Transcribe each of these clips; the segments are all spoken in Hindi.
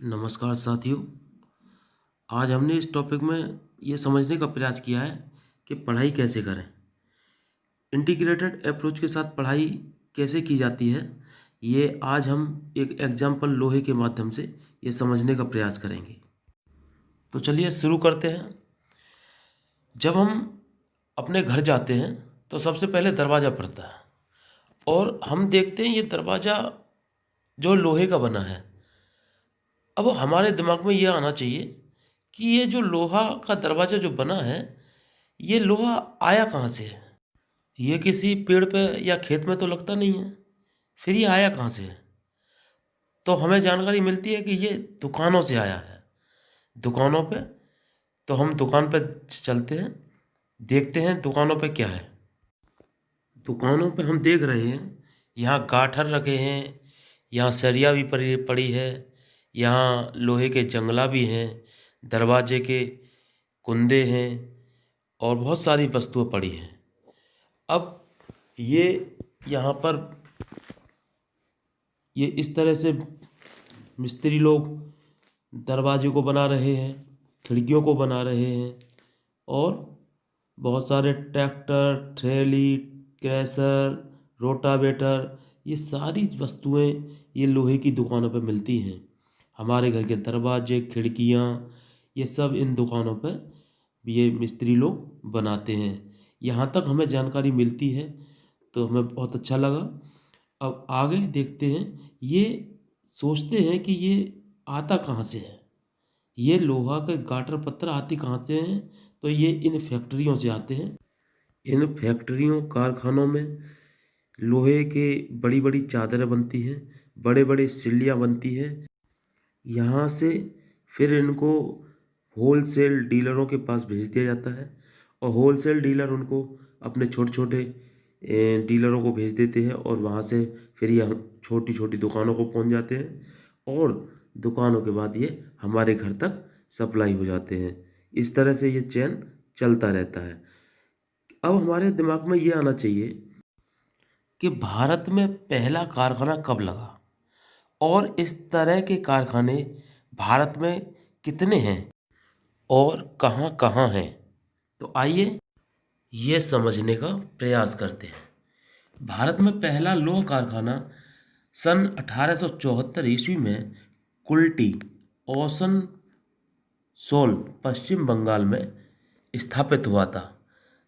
नमस्कार साथियों। आज हमने इस टॉपिक में ये समझने का प्रयास किया है कि पढ़ाई कैसे करें। इंटीग्रेटेड अप्रोच के साथ पढ़ाई कैसे की जाती है, ये आज हम एक एग्जाम्पल लोहे के माध्यम से ये समझने का प्रयास करेंगे। तो चलिए शुरू करते हैं। जब हम अपने घर जाते हैं तो सबसे पहले दरवाज़ा पड़ता है और हम देखते हैं ये दरवाज़ा जो लोहे का बना है। अब हमारे दिमाग में ये आना चाहिए कि ये जो लोहा का दरवाज़ा जो बना है, ये लोहा आया कहाँ से है? ये किसी पेड़ पे या खेत में तो लगता नहीं है, फिर ये आया कहाँ से है? तो हमें जानकारी मिलती है कि ये दुकानों से आया है। दुकानों पे, तो हम दुकान पे चलते हैं, देखते हैं दुकानों पे क्या है। दुकानों पे हम देख रहे हैं, यहाँ गाठर रखे हैं, यहाँ सरिया भी पड़ी पड़ी है, यहाँ लोहे के जंगला भी हैं, दरवाजे के कुंदे हैं और बहुत सारी वस्तुएं पड़ी हैं। अब ये यहाँ पर ये इस तरह से मिस्त्री लोग दरवाजे को बना रहे हैं, खिड़कियों को बना रहे हैं और बहुत सारे ट्रैक्टर, ट्रेली, क्रैशर, रोटावेटर, ये सारी वस्तुएं ये लोहे की दुकानों पर मिलती हैं। हमारे घर के दरवाजे, खिड़कियाँ, ये सब इन दुकानों पर ये मिस्त्री लोग बनाते हैं। यहाँ तक हमें जानकारी मिलती है तो हमें बहुत अच्छा लगा। अब आगे देखते हैं, ये सोचते हैं कि ये आता कहाँ से है, ये लोहा के गाटर पत्थर आते कहाँ से हैं? तो ये इन फैक्ट्रियों से आते हैं। इन फैक्ट्रियों कारखानों में लोहे के बड़ी बड़ी चादरें बनती हैं, बड़े बड़े सिल्लियाँ बनती हैं। यहाँ से फिर इनको होलसेल डीलरों के पास भेज दिया जाता है और होलसेल डीलर उनको अपने छोटे छोटे डीलरों को भेज देते हैं और वहाँ से फिर ये छोटी छोटी दुकानों को पहुँच जाते हैं और दुकानों के बाद ये हमारे घर तक सप्लाई हो जाते हैं। इस तरह से ये चेन चलता रहता है। अब हमारे दिमाग में ये आना चाहिए कि भारत में पहला कारखाना कब लगा और इस तरह के कारखाने भारत में कितने हैं और कहाँ कहाँ हैं। तो आइए ये समझने का प्रयास करते हैं। भारत में पहला लौह कारखाना सन 1874 ईस्वी में कुल्टी, ओसन सोल, पश्चिम बंगाल में स्थापित हुआ था,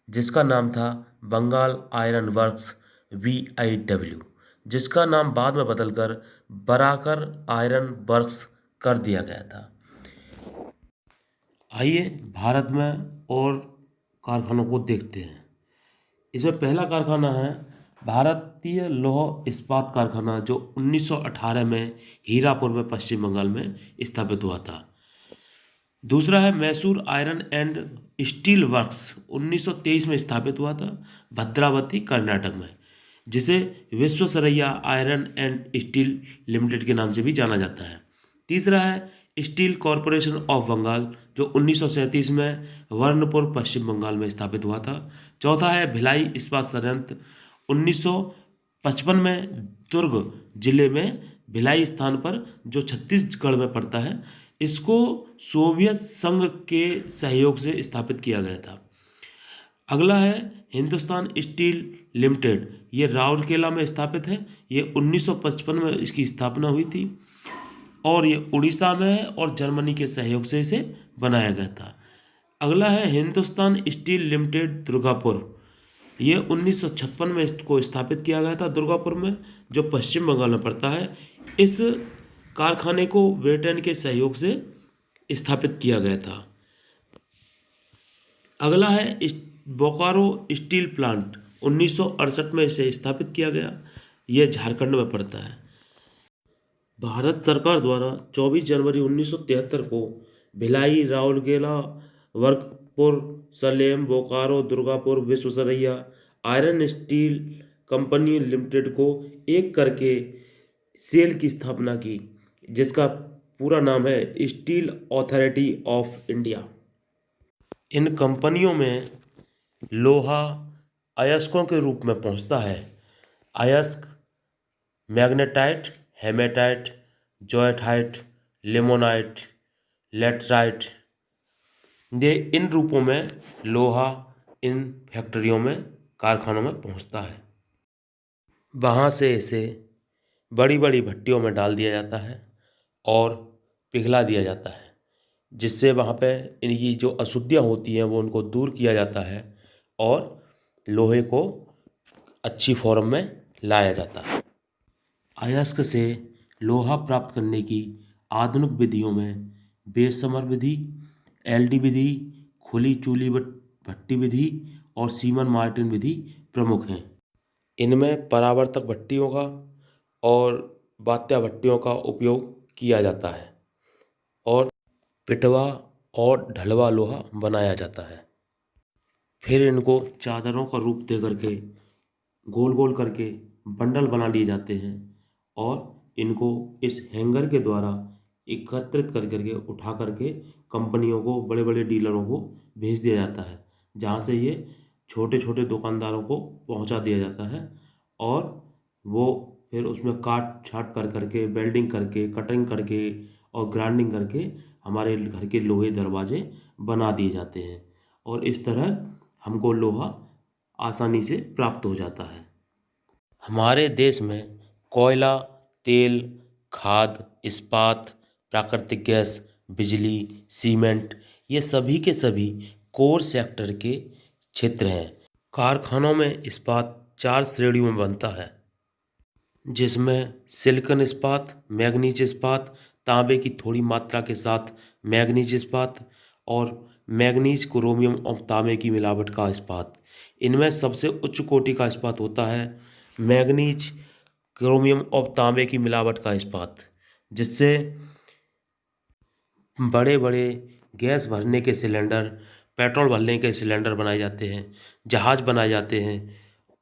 जिसका नाम था बंगाल आयरन वर्क्स VIW, जिसका नाम बाद में बदलकर बराकर आयरन वर्क्स कर दिया गया था। आइए भारत में और कारखानों को देखते हैं। इसमें पहला कारखाना है भारतीय लौह इस्पात कारखाना, जो 1918 में हीरापुर में पश्चिम बंगाल में स्थापित हुआ था। दूसरा है Mysore iron and steel works, 1923 में स्थापित हुआ था, भद्रावती कर्नाटक में, जिसे Visvesvaraya iron and steel limited के नाम से भी जाना जाता है। तीसरा है स्टील कॉरपोरेशन ऑफ बंगाल, जो 1937 में वर्णपुर पश्चिम बंगाल में स्थापित हुआ था। चौथा है भिलाई इस्पात संयंत्र, 1955 में दुर्ग जिले में भिलाई स्थान पर, जो छत्तीसगढ़ में पड़ता है, इसको सोवियत संघ के सहयोग से स्थापित किया गया था। अगला है हिंदुस्तान स्टील लिमिटेड, ये राउरकेला में स्थापित है। ये 1955 में इसकी स्थापना हुई थी और ये उड़ीसा में है और जर्मनी के सहयोग से इसे बनाया गया था। अगला है हिंदुस्तान स्टील लिमिटेड दुर्गापुर, ये 1956 में इसको स्थापित किया गया था दुर्गापुर में, जो पश्चिम बंगाल में पड़ता है। इस कारखाने को ब्रिटेन के सहयोग से स्थापित किया गया था। अगला है बोकारो स्टील प्लांट, 1968 में इसे स्थापित किया गया। यह झारखंड में पड़ता है। भारत सरकार द्वारा 24 जनवरी 1973 को भिलाई, राउरकेला, वर्कपुर, Salem, Bokaro, Durgapur, Visvesvaraya iron steel company limited को एक करके सेल की स्थापना की, जिसका पूरा नाम है स्टील अथॉरिटी ऑफ इंडिया। इन कंपनियों में लोहा अयस्कों के रूप में पहुंचता है। अयस्क मैग्नेटाइट, हेमेटाइट, जॉयटाइट, लिमोनाइट, लेटराइट, ये इन रूपों में लोहा इन फैक्ट्रियों में, कारखानों में पहुंचता है। वहाँ से इसे बड़ी बड़ी भट्टियों में डाल दिया जाता है और पिघला दिया जाता है, जिससे वहाँ पे इनकी जो अशुद्धियाँ होती हैं वो उनको दूर किया जाता है और लोहे को अच्छी फॉर्म में लाया जाता है। अयस्क से लोहा प्राप्त करने की आधुनिक विधियों में बेसमर विधि, एलडी विधि, खुली चूली भट्टी विधि और सीमन मार्टिन विधि प्रमुख हैं। इनमें परावर्तक भट्टियों का और बात्या भट्टियों का उपयोग किया जाता है और पिटवा और ढलवा लोहा बनाया जाता है। फिर इनको चादरों का रूप दे करके गोल गोल करके बंडल बना लिए जाते हैं और इनको इस हैंगर के द्वारा एकत्रित कर करके उठा करके कंपनियों को, बड़े बड़े डीलरों को भेज दिया जाता है, जहाँ से ये छोटे छोटे दुकानदारों को पहुँचा दिया जाता है और वो फिर उसमें काट छाट कर करके, वेल्डिंग करके, कटिंग करके और ग्राइंडिंग करके हमारे घर के लोहे दरवाजे बना दिए जाते हैं और इस तरह हमको लोहा आसानी से प्राप्त हो जाता है। हमारे देश में कोयला, तेल, खाद, इस्पात, प्राकृतिक गैस, बिजली, सीमेंट, ये सभी के सभी कोर सेक्टर के क्षेत्र हैं। कारखानों में इस्पात 4 श्रेणियों में बनता है, जिसमें सिलिकॉन इस्पात, मैग्नीज इस्पात, तांबे की थोड़ी मात्रा के साथ मैग्नीज इस्पात और मैग्नीज, क्रोमियम और तांबे की मिलावट का इस्पात। इनमें सबसे उच्च कोटि का इस्पात होता है मैग्नीज, क्रोमियम और तांबे की मिलावट का इस्पात, जिससे बड़े बड़े गैस भरने के सिलेंडर, पेट्रोल भरने के सिलेंडर बनाए जाते हैं, जहाज बनाए जाते हैं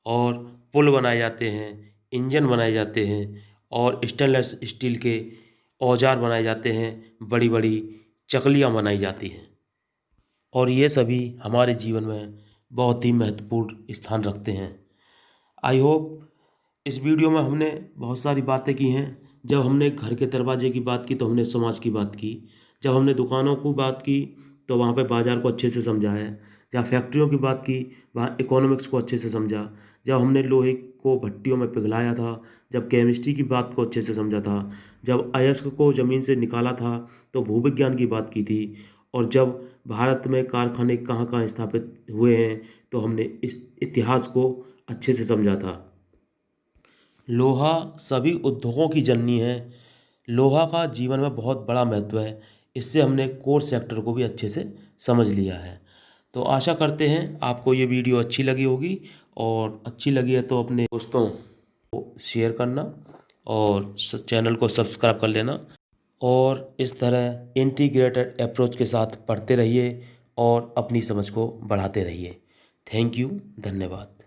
और पुल बनाए जाते हैं, इंजन बनाए जाते हैं और स्टेनलेस स्टील के औजार बनाए जाते हैं, बड़ी बड़ी चकलियाँ बनाई जाती हैं और ये सभी हमारे जीवन में बहुत ही महत्वपूर्ण स्थान रखते हैं। आई होप इस वीडियो में हमने बहुत सारी बातें की हैं। जब हमने घर के दरवाजे की बात की तो हमने समाज की बात की, जब हमने दुकानों की बात की तो वहाँ पे बाज़ार को अच्छे से समझा है, जहाँ फैक्ट्रियों की बात की वहाँ इकोनॉमिक्स को अच्छे से समझा, जब हमने लोहे को भट्टियों में पिघलाया था, जब केमिस्ट्री की बात को अच्छे से समझा था, जब अयस्क को ज़मीन से निकाला था तो भूविज्ञान की बात की थी और जब भारत में कारखाने कहाँ कहाँ स्थापित हुए हैं तो हमने इस इतिहास को अच्छे से समझा था। लोहा सभी उद्योगों की जननी है। लोहा का जीवन में बहुत बड़ा महत्व है। इससे हमने कोर सेक्टर को भी अच्छे से समझ लिया है। तो आशा करते हैं आपको ये वीडियो अच्छी लगी होगी और अच्छी लगी है तो अपने दोस्तों को शेयर करना और चैनल को सब्सक्राइब कर लेना और इस तरह इंटीग्रेटेड अप्रोच के साथ पढ़ते रहिए और अपनी समझ को बढ़ाते रहिए। थैंक यू, धन्यवाद।